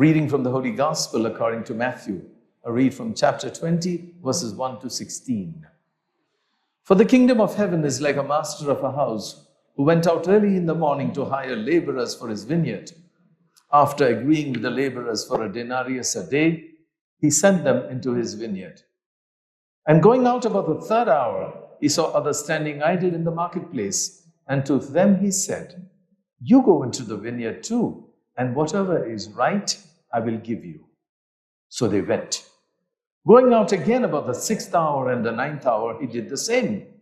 Reading from the Holy Gospel according to Matthew. A read from chapter 20, verses 1 to 16. For the kingdom of heaven is like a master of a house who went out early in the morning to hire laborers for his vineyard. After agreeing with the laborers for a denarius a day, he sent them into his vineyard. And going out about the third hour, he saw others standing idle in the marketplace, and to them he said, "You go into the vineyard too, and whatever is right, I will give you." So they went. Going out again about the 6th hour and the 9th hour, he did the same.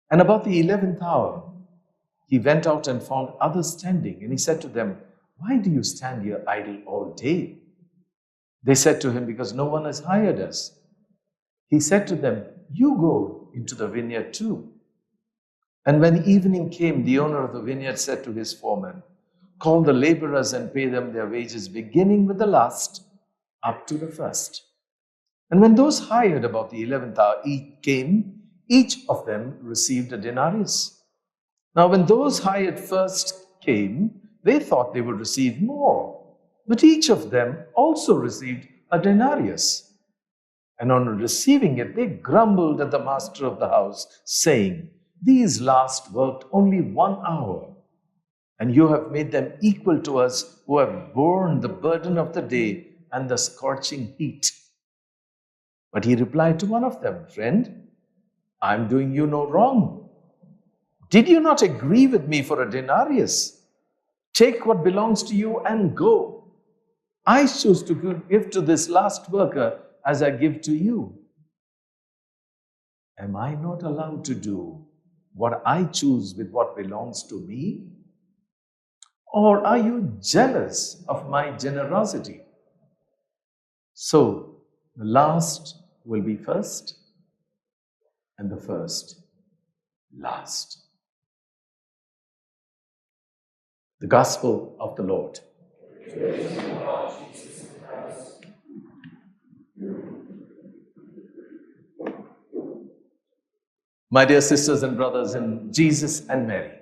And about the 11th hour, he went out and found others standing, and he said to them, "Why do you stand here idle all day?" They said to him, "Because no one has hired us." He said to them, "You go into the vineyard too." And when evening came, the owner of the vineyard said to his foreman, "Call the laborers and pay them their wages, beginning with the last up to the first." And when those hired about the 11th hour came, each of them received a denarius. Now when those hired first came, they thought they would receive more. But each of them also received a denarius. And on receiving it, they grumbled at the master of the house, saying, "These last worked only 1 hour, and you have made them equal to us who have borne the burden of the day and the scorching heat." But he replied to one of them, "Friend, I am doing you no wrong. Did you not agree with me for a denarius? Take what belongs to you and go. I choose to give to this last worker as I give to you. Am I not allowed to do what I choose with what belongs to me? Or are you jealous of my generosity?" So the last will be first, and the first last. The Gospel of the Lord. My dear sisters and brothers in Jesus and Mary,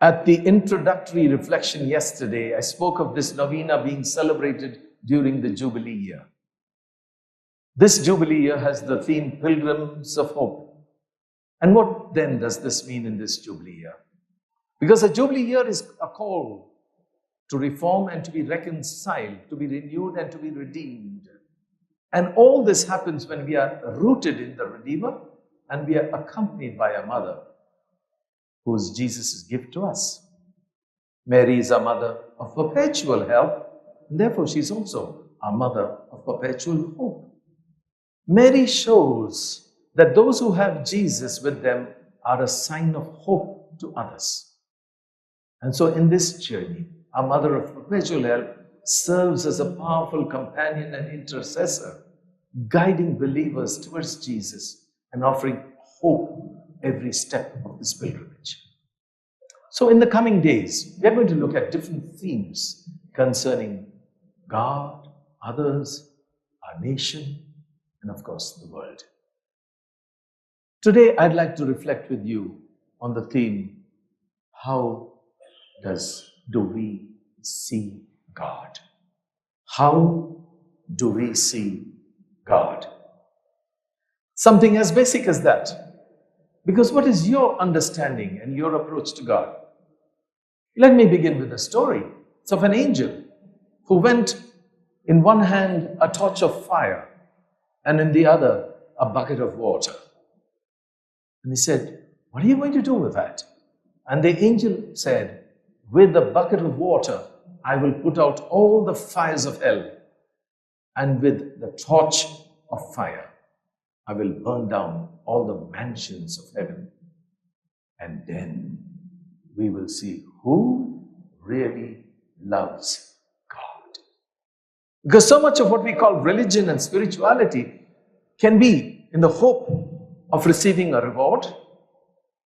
at the introductory reflection yesterday, I spoke of this Novena being celebrated during the Jubilee year. This Jubilee year has the theme Pilgrims of Hope. And what then does this mean in this Jubilee year? Because a Jubilee year is a call to reform and to be reconciled, to be renewed and to be redeemed. And all this happens when we are rooted in the Redeemer and we are accompanied by a mother who is Jesus' gift to us. Mary is a mother of perpetual help, and therefore she is also a mother of perpetual hope. Mary shows that those who have Jesus with them are a sign of hope to others. And so in this journey, our mother of perpetual help serves as a powerful companion and intercessor, guiding believers towards Jesus and offering hope every step of this pilgrimage. So in the coming days, we are going to look at different themes concerning God, others, our nation, and of course the world. Today, I'd like to reflect with you on the theme, how do we see God? How do we see God? Something as basic as that. Because what is your understanding and your approach to God? Let me begin with a story. It's of an angel who went in one hand a torch of fire and in the other a bucket of water. And he said, "What are you going to do with that?" And the angel said, "With the bucket of water, I will put out all the fires of hell. And with the torch of fire, I will burn down all the mansions of heaven. And then we will see who really loves God." Because so much of what we call religion and spirituality can be in the hope of receiving a reward,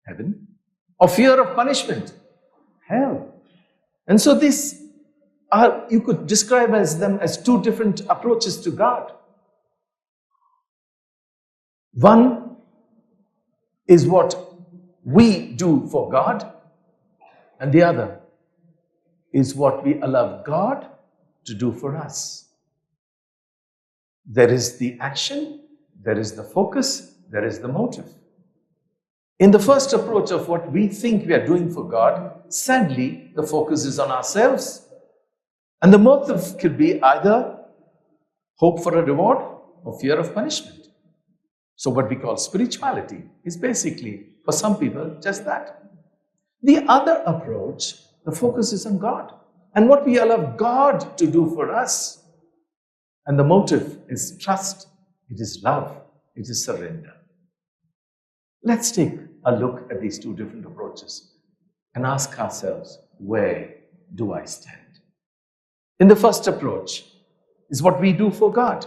heaven, or fear of punishment, hell. And so these are, you could describe them as two different approaches to God. One is what we do for God, and the other is what we allow God to do for us. There is the action, there is the focus, there is the motive. In the first approach of what we think we are doing for God, sadly, the focus is on ourselves. And the motive could be either hope for a reward or fear of punishment. So what we call spirituality is basically, for some people, just that. The other approach, the focus is on God and what we allow God to do for us. And the motive is trust, it is love, it is surrender. Let's take a look at these two different approaches and ask ourselves, where do I stand? In the first approach is what we do for God.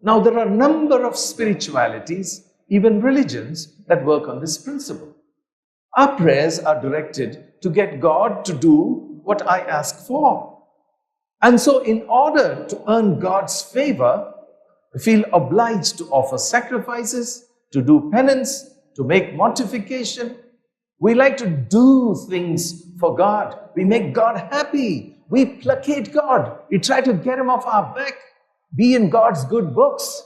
Now, there are a number of spiritualities, even religions, that work on this principle. Our prayers are directed to get God to do what I ask for. And so, in order to earn God's favor, we feel obliged to offer sacrifices, to do penance, to make mortification. We like to do things for God. We make God happy. We placate God. We try to get him off our back, be in God's good books,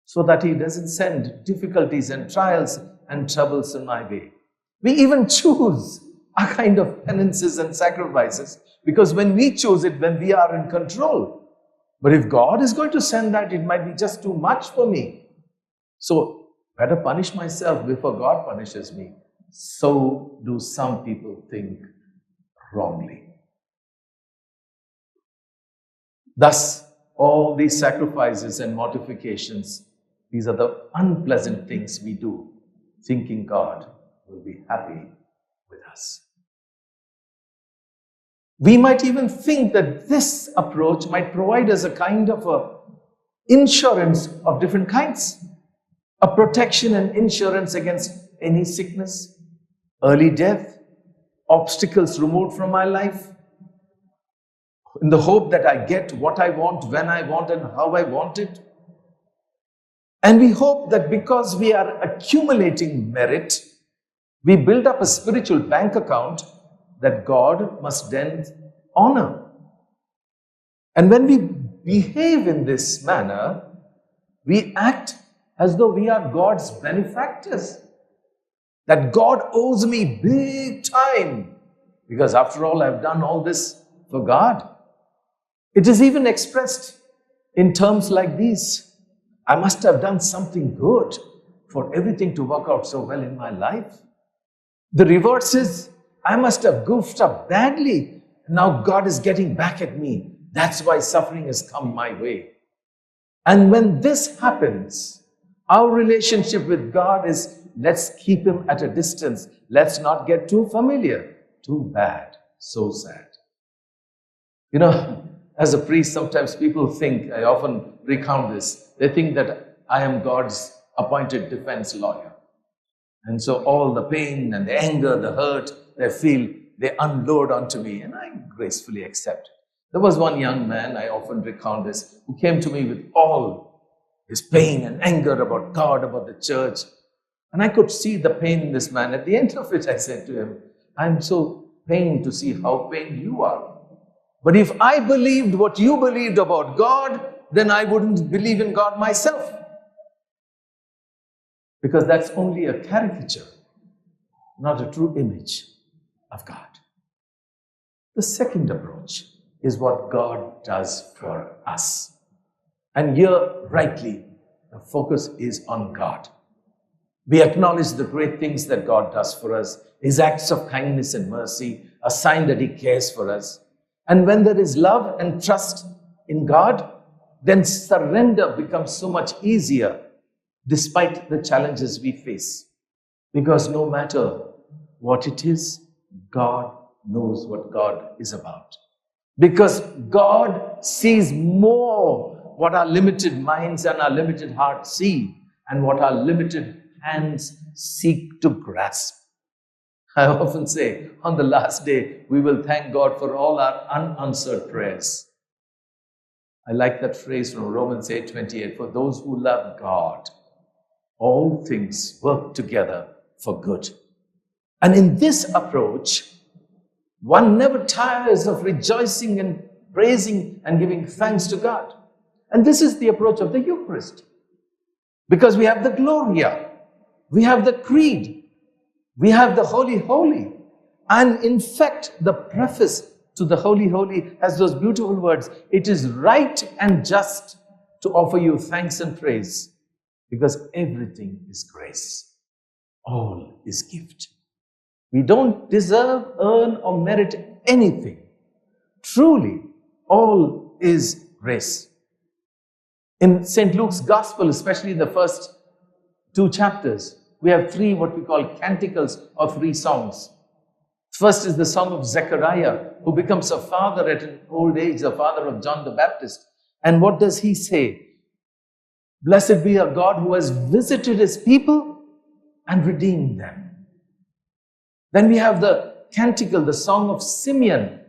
so that he doesn't send difficulties and trials and troubles in my way. We even choose a kind of penances and sacrifices, because when we choose it, when we are in control. But if God is going to send that, it might be just too much for me. So better punish myself before God punishes me. So do some people think wrongly. Thus, all these sacrifices and mortifications, these are the unpleasant things we do, thinking God will be happy with us. We might even think that this approach might provide us a kind of insurance of different kinds, a protection and insurance against any sickness, early death, obstacles removed from my life, in the hope that I get what I want, when I want, and how I want it. And we hope that because we are accumulating merit, we build up a spiritual bank account that God must then honor. And when we behave in this manner, we act as though we are God's benefactors, that God owes me big time, because after all, I've done all this for God. It is even expressed in terms like these: I must have done something good for everything to work out so well in my life. The reverse is, I must have goofed up badly. Now God is getting back at me. That's why suffering has come my way. And when this happens, our relationship with God is, let's keep him at a distance. Let's not get too familiar. Too bad. So sad. You know, as a priest, sometimes people think, I often recount this, they think that I am God's appointed defense lawyer. And so all the pain and the anger, the hurt they feel, they unload onto me, and I gracefully accept it. There was one young man, I often recount this, who came to me with all his pain and anger about God, about the church. And I could see the pain in this man. At the end of it, I said to him, I'm so pained to see how pained you are. But if I believed what you believed about God, then I wouldn't believe in God myself. Because that's only a caricature, not a true image of God. The second approach is what God does for us. And here, rightly, the focus is on God. We acknowledge the great things that God does for us, his acts of kindness and mercy, a sign that he cares for us. And when there is love and trust in God, then surrender becomes so much easier despite the challenges we face. Because no matter what it is, God knows what God is about. Because God sees more what our limited minds and our limited hearts see, and what our limited hands seek to grasp. I often say, on the last day, we will thank God for all our unanswered prayers. I like that phrase from Romans 8:28, for those who love God, all things work together for good. And in this approach, one never tires of rejoicing and praising and giving thanks to God. And this is the approach of the Eucharist. Because we have the Gloria, we have the Creed, we have the Holy Holy. And in fact, the preface to the Holy Holy has those beautiful words. It is right and just to offer you thanks and praise, because everything is grace. All is gift. We don't deserve, earn, or merit anything. Truly, all is grace. In St. Luke's Gospel, especially in the first 2 chapters, we have 3 what we call canticles or 3 songs. First is the song of Zechariah, who becomes a father at an old age, the father of John the Baptist. And what does he say? Blessed be our God who has visited his people and redeemed them. Then we have the canticle, the song of Simeon,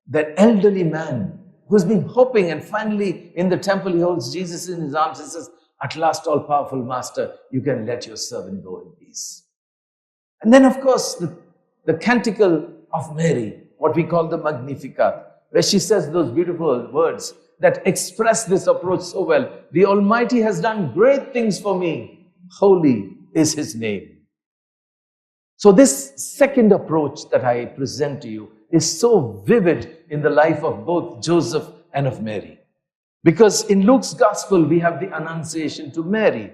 that elderly man who's been hoping, and finally in the temple he holds Jesus in his arms and says, at last, all-powerful Master, you can let your servant go in peace. And then, of course, the canticle of Mary, what we call the Magnificat, where she says those beautiful words that express this approach so well. The Almighty has done great things for me. Holy is his name. So this second approach that I present to you is so vivid in the life of both Joseph and of Mary. Because in Luke's Gospel, we have the Annunciation to Mary.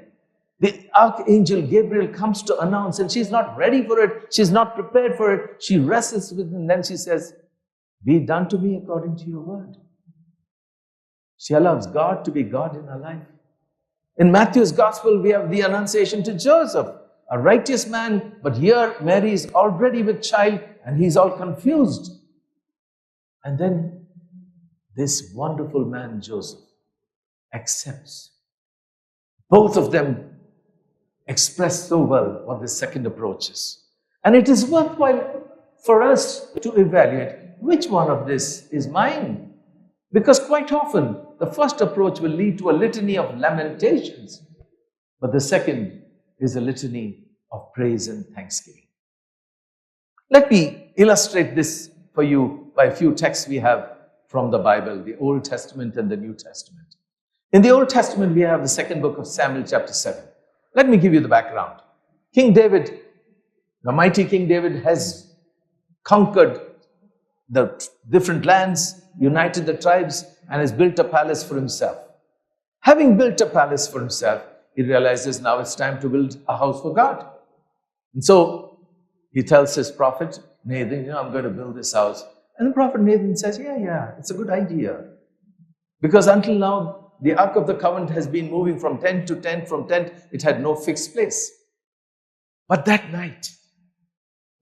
The Archangel Gabriel comes to announce, and she's not ready for it. She's not prepared for it. She wrestles with him, and then she says, be done to me according to your word. She allows God to be God in her life. In Matthew's Gospel, we have the Annunciation to Joseph, a righteous man, but here Mary is already with child, and he's all confused. And then this wonderful man, Joseph, accepts. Both of them express so well what the second approach is. And it is worthwhile for us to evaluate which one of this is mine. Because quite often, the first approach will lead to a litany of lamentations, but the second is a litany of praise and thanksgiving. Let me illustrate this for you by a few texts we have from the Bible, the Old Testament and the New Testament. In the Old Testament, we have the second book of Samuel, chapter 7. Let me give you the background. King David, the mighty King David, has conquered the different lands, united the tribes, and has built a palace for himself. Having built a palace for himself, he realizes now it's time to build a house for God. And so he tells his prophet, Nathan, I'm going to build this house. And the prophet Nathan says, yeah, it's a good idea. Because until now, the Ark of the Covenant has been moving from tent to tent, from tent. It had no fixed place. But that night,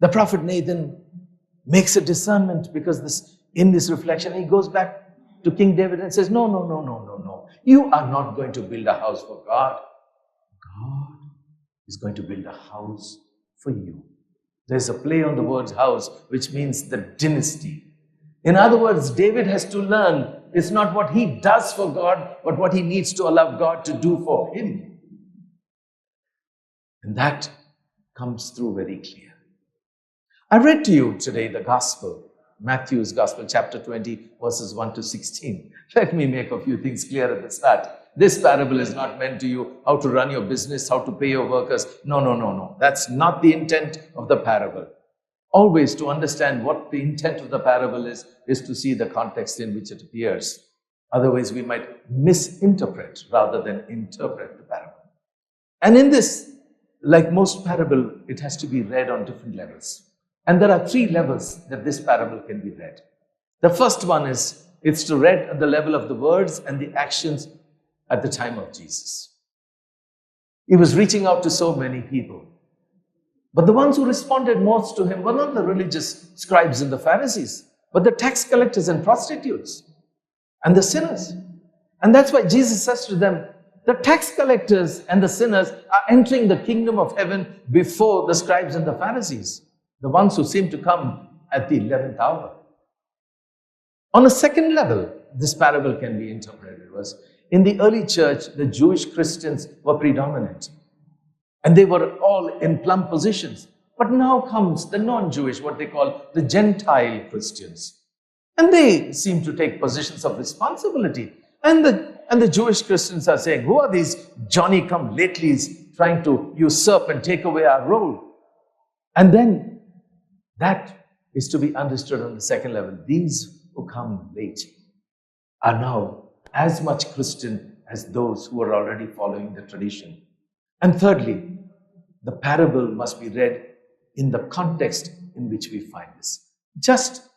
the prophet Nathan makes a discernment, because in this reflection, he goes back to King David and says, no. You are not going to build a house for God. God is going to build a house for you. There's a play on the word house, which means the dynasty. In other words, David has to learn it's not what he does for God, but what he needs to allow God to do for him. And that comes through very clear. I read to you today the Gospel, Matthew's Gospel, chapter 20, verses 1 to 16. Let me make a few things clear at the start. This parable is not meant to you how to run your business, how to pay your workers. No. That's not the intent of the parable. Always, to understand what the intent of the parable is to see the context in which it appears. Otherwise, we might misinterpret rather than interpret the parable. And in this, like most parable, it has to be read on different levels. And there are 3 levels that this parable can be read. The first one is, it's to read at the level of the words and the actions at the time of Jesus. He was reaching out to so many people. But the ones who responded most to him were not the religious scribes and the Pharisees, but the tax collectors and prostitutes and the sinners. And that's why Jesus says to them, the tax collectors and the sinners are entering the kingdom of heaven before the scribes and the Pharisees, the ones who seem to come at the 11th hour. On a second level, this parable can be interpreted was, in the early church, the Jewish Christians were predominant. And they were all in plumb positions. But now comes the non-Jewish, what they call the Gentile Christians. And they seem to take positions of responsibility. And the Jewish Christians are saying, who are these Johnny-come-latelys trying to usurp and take away our role? And then that is to be understood on the second level. These who come late are now as much Christian as those who are already following the tradition. And thirdly, the parable must be read in the context in which we find this. Just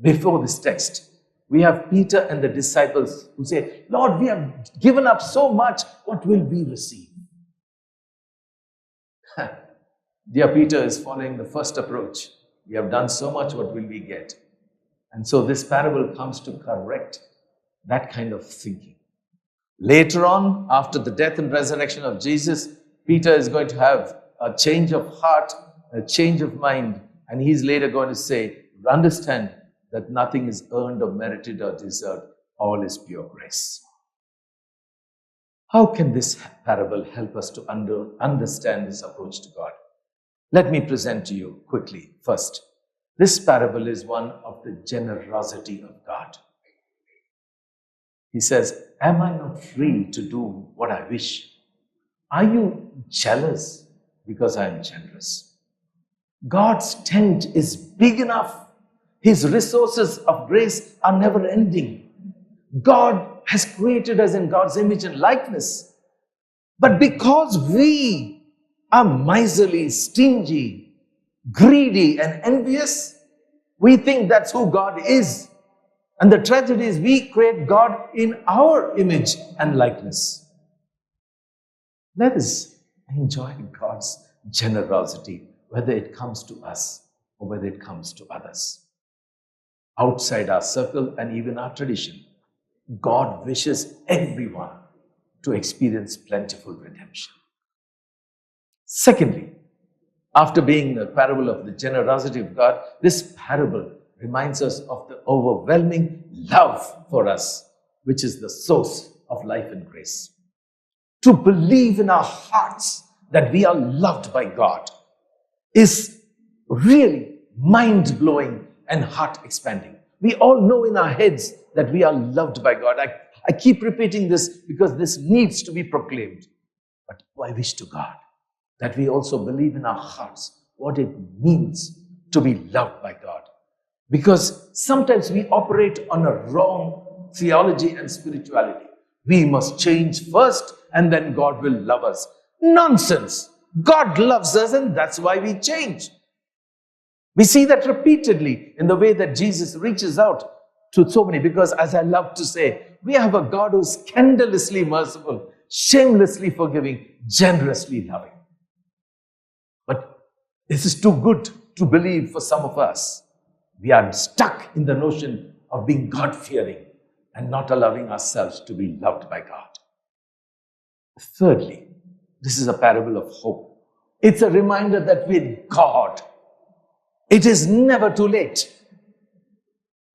before this text, we have Peter and the disciples who say, Lord, we have given up so much, what will we receive? Dear Peter is following the first approach. We have done so much, what will we get? And so this parable comes to correct that kind of thinking. Later on, after the death and resurrection of Jesus, Peter is going to have a change of heart, a change of mind, and he's later going to say, understand that nothing is earned or merited or deserved. All is pure grace. How can this parable help us to understand this approach to God? Let me present to you quickly. First, this parable is one of the generosity of God. He says, am I not free to do what I wish? Are you jealous because I am generous? God's tent is big enough. His resources of grace are never ending. God has created us in God's image and likeness. But because we are miserly, stingy, greedy, and envious, we think that's who God is. And the tragedy is we create God in our image and likeness. Let us enjoy God's generosity, whether it comes to us or whether it comes to others. Outside our circle and even our tradition, God wishes everyone to experience plentiful redemption. Secondly, after being the parable of the generosity of God, this parable reminds us of the overwhelming love for us, which is the source of life and grace. To believe in our hearts that we are loved by God is really mind-blowing and heart-expanding. We all know in our heads that we are loved by God. I keep repeating this because this needs to be proclaimed. But I wish to God that we also believe in our hearts what it means to be loved by God. Because sometimes we operate on a wrong theology and spirituality. We must change first and then God will love us. Nonsense! God loves us and that's why we change. We see that repeatedly in the way that Jesus reaches out to so many, because as I love to say, we have a God who's scandalously merciful, shamelessly forgiving, generously loving. But this is too good to believe for some of us. We are stuck in the notion of being God-fearing and not allowing ourselves to be loved by God. Thirdly, this is a parable of hope. It's a reminder that with God, it is never too late.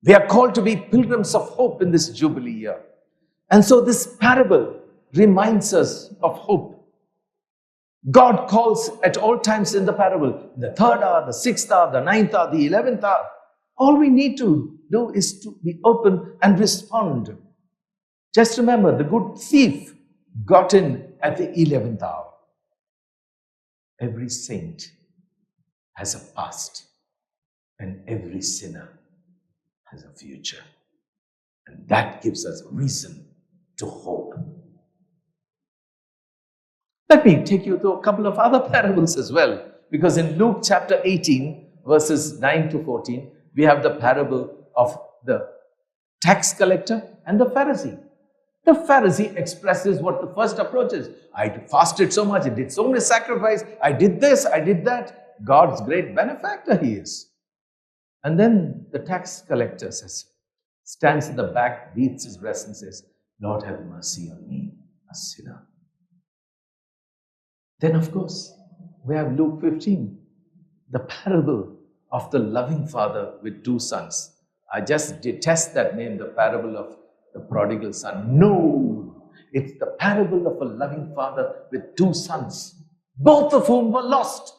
We are called to be pilgrims of hope in this Jubilee year. And so this parable reminds us of hope. God calls at all times in the parable, the third hour, the sixth hour, the ninth hour, the 11th hour. All we need to do is to be open and respond. Just remember, the good thief got in at the 11th hour. Every saint has a past, and every sinner has a future. And that gives us reason to hope. Let me take you to a couple of other parables as well. Because in Luke chapter 18, verses 9 to 14, we have the parable of the tax collector and the Pharisee. The Pharisee expresses what the first approach is. I fasted so much, I did so many sacrifices, I did this, I did that. God's great benefactor he is. And then the tax collector stands in the back, beats his breast and says, Lord, have mercy on me, a sinner. Then, of course, we have Luke 15, the parable of the loving father with two sons. I just detest that name, the parable of the prodigal son. No, it's the parable of a loving father with two sons, both of whom were lost.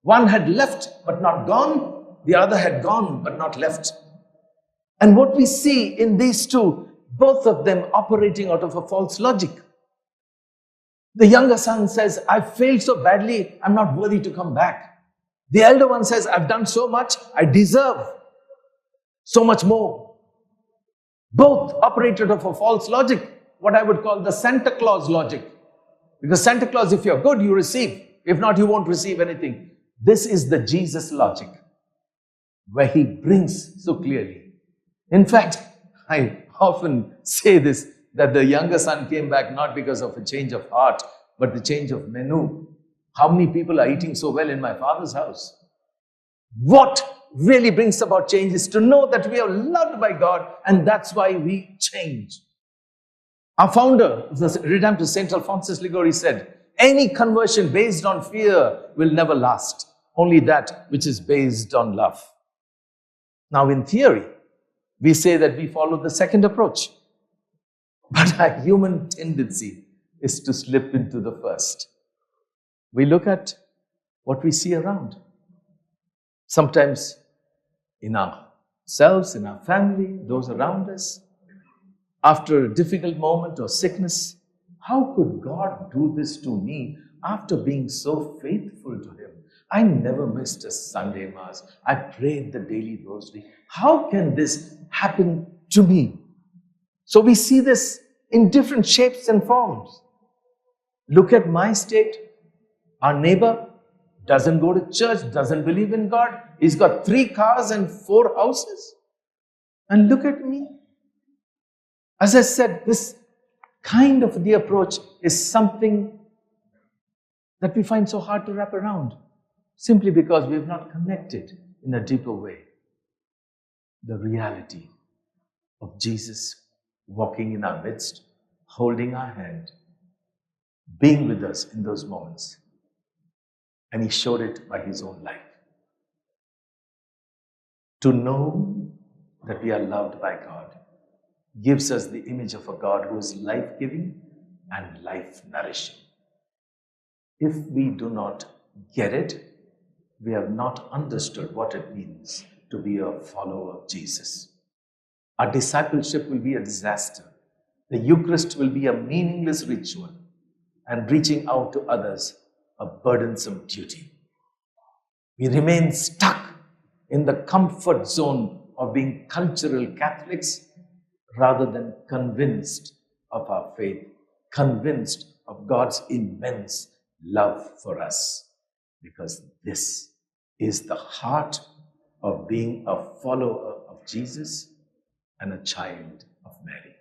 One had left but not gone, the other had gone but not left. And what we see in these two, both of them operating out of a false logic. The younger son says, I failed so badly, I'm not worthy to come back. The elder one says, I've done so much, I deserve so much more. Both operated out of a false logic, what I would call the Santa Claus logic. Because Santa Claus, if you're good, you receive. If not, you won't receive anything. This is the Jesus logic, where he brings so clearly. In fact, I often say this, that the younger son came back not because of a change of heart, but the change of menu. How many people are eating so well in my father's house? What really brings about change is to know that we are loved by God, and that's why we change. Our founder, the Redemptor St. Alphonsus Liguori, said, any conversion based on fear will never last. Only that which is based on love. Now, in theory, we say that we follow the second approach. But our human tendency is to slip into the first. We look at what we see around. Sometimes in ourselves, in our family, those around us. After a difficult moment or sickness, how could God do this to me after being so faithful to him? I never missed a Sunday Mass. I prayed the daily rosary. How can this happen to me? So we see this in different shapes and forms. Look at my state. Our neighbor doesn't go to church, doesn't believe in God. He's got 3 cars and 4 houses. And look at me. As I said, this kind of the approach is something that we find so hard to wrap around, simply because we have not connected in a deeper way the reality of Jesus walking in our midst, holding our hand, being with us in those moments. And he showed it by his own life. To know that we are loved by God gives us the image of a God who is life-giving and life-nourishing. If we do not get it, we have not understood what it means to be a follower of Jesus. Our discipleship will be a disaster. The Eucharist will be a meaningless ritual, and reaching out to others a burdensome duty. We remain stuck in the comfort zone of being cultural Catholics rather than convinced of our faith, convinced of God's immense love for us. Because this is the heart of being a follower of Jesus and a child of Mary.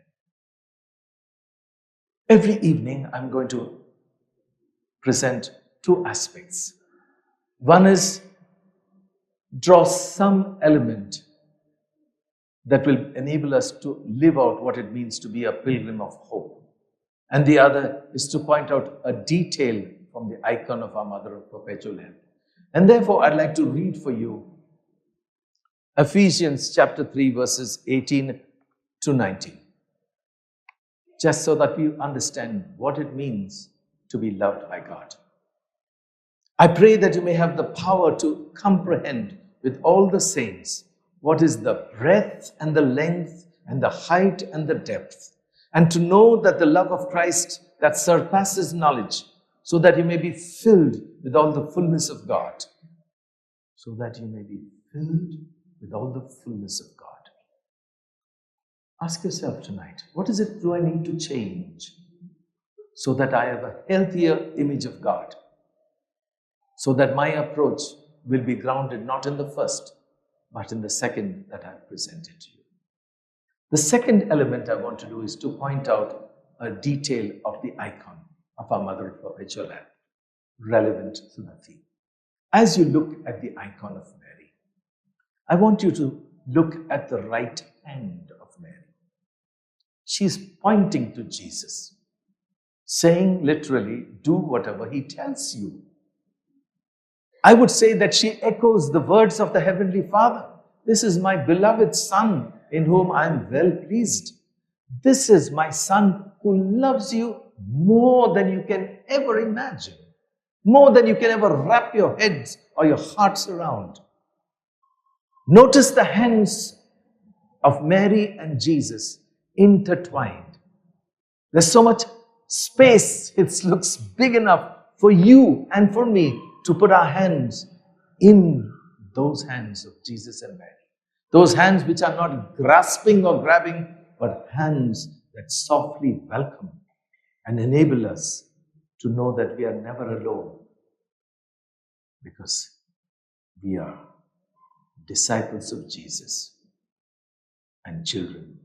Every evening, I'm going to present 2 aspects. One is draw some element that will enable us to live out what it means to be a pilgrim of hope. And the other is to point out a detail from the icon of our Mother of Perpetual Help. And therefore, I'd like to read for you Ephesians chapter 3, verses 18 to 19. Just so that we understand what it means to be loved by God. I pray that you may have the power to comprehend with all the saints what is the breadth and the length and the height and the depth, and to know that the love of Christ that surpasses knowledge, so that you may be filled with all the fullness of God. So that you may be filled with all the fullness of God. Ask yourself tonight, what is it do I need to change so that I have a healthier image of God? So that my approach will be grounded not in the first, but in the second that I've presented to you. The second element I want to do is to point out a detail of the icon of our Mother of Perpetual Help, relevant to the theme. As you look at the icon of Mary, I want you to look at the right hand of Mary. She's pointing to Jesus, saying literally, do whatever he tells you. I would say that she echoes the words of the Heavenly Father. This is my beloved Son, in whom I am well pleased. This is my Son who loves you more than you can ever imagine, more than you can ever wrap your heads or your hearts around. Notice the hands of Mary and Jesus intertwined. There's so much space. It looks big enough for you and for me to put our hands in those hands of Jesus and Mary. Those hands which are not grasping or grabbing, but hands that softly welcome and enable us to know that we are never alone, because we are disciples of Jesus and children